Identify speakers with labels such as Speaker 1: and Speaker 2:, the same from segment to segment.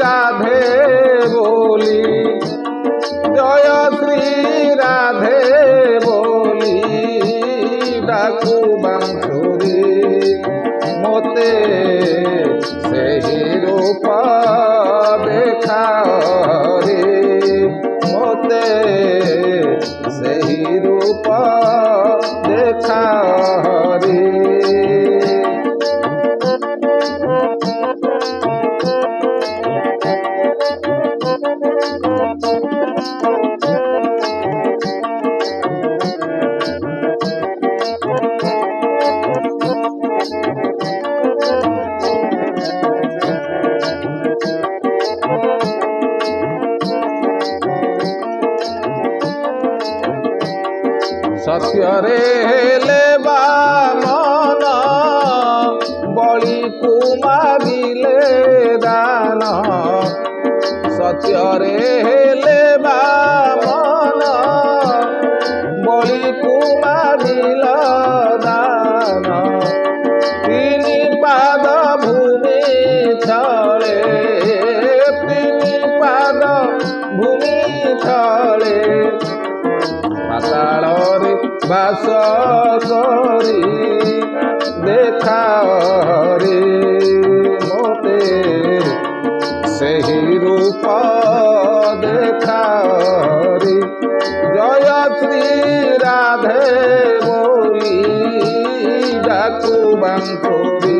Speaker 1: राधे बोली जय श्री राधे बोली डाकू बांसुरी मोते सही रूप देखा रे मोते सही रूप देखा रे। सत्यरे लेबा मन बलि को मागिले दान सत्यरे लेबा मन बलि को मागिल दान तिनि पाद भूमि छले तिनि पाद भूमि छले पाताल बास करी देखा रे मोते सही रूप देखा रे जय श्री राधे बोली डाकू बांसुरी।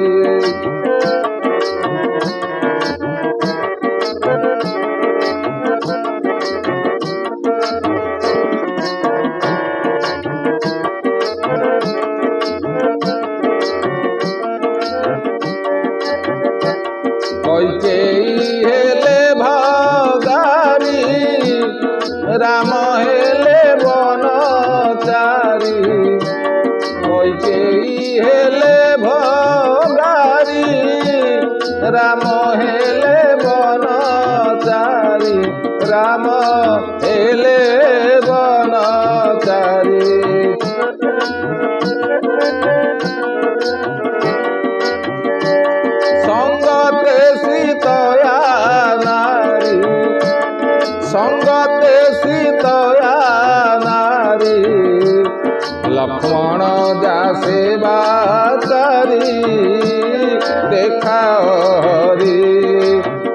Speaker 1: कैकेयी हेले भगारी राम हेले बनचारी कैकेयी हेले भगारी राम हेले बनचारी राम हेले बनचारी। संगते सीतया नारी संगते सीतया नारी लक्ष्मण जा सेवा करी देखा रे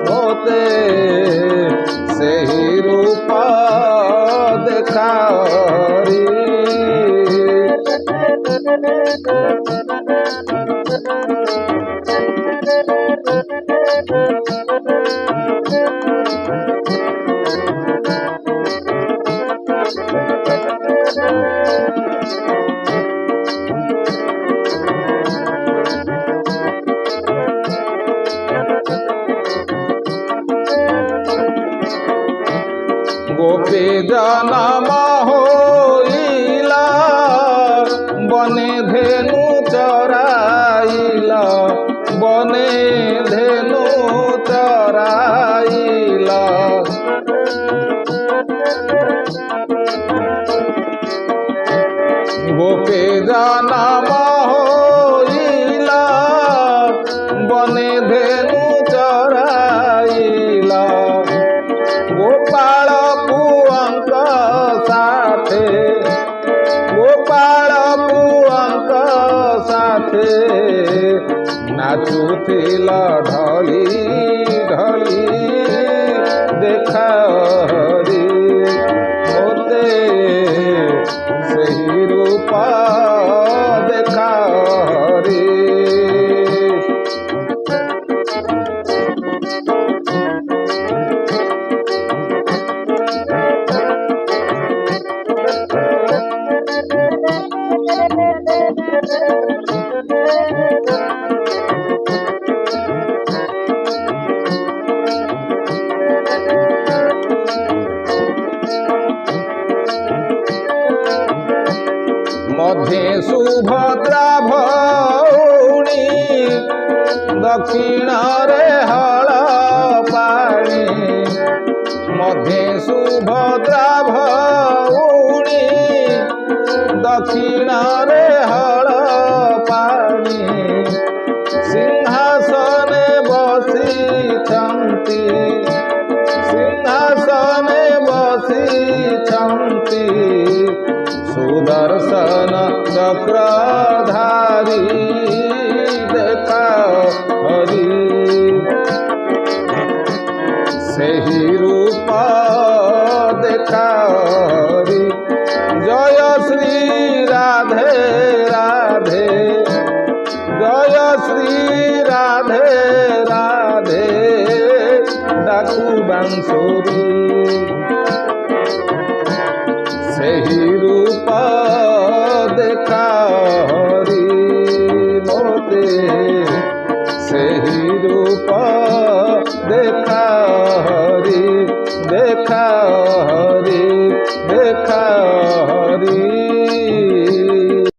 Speaker 1: मोते सही रूप देखा रे। गोपी जन्म होइला बने धेनु चराइला बने धेनु चराइला गोपी जन्म होइला बने धेनु चराइला गोपाल पुअंक साथे गोपाल पुअंक साथे नाचुथिल ढली ढली देखा रे मोते सही रूप देखा रे। मध्ये सुभद्रा भौणी दक्षिण रे हल पाणी मध्ये सुभद्रा भौणी दक्षिण रे हल पाणी सिंहासने बसी सुदर्शन चक्रधारी देखा हरि सेहि रूप देखा हरि जय श्री राधे राधे जय श्री राधे राधे डाकू बांसुरी सेहि रूप देखा हरि मोते सेहि रूप देखा हरि देखा हरि देखा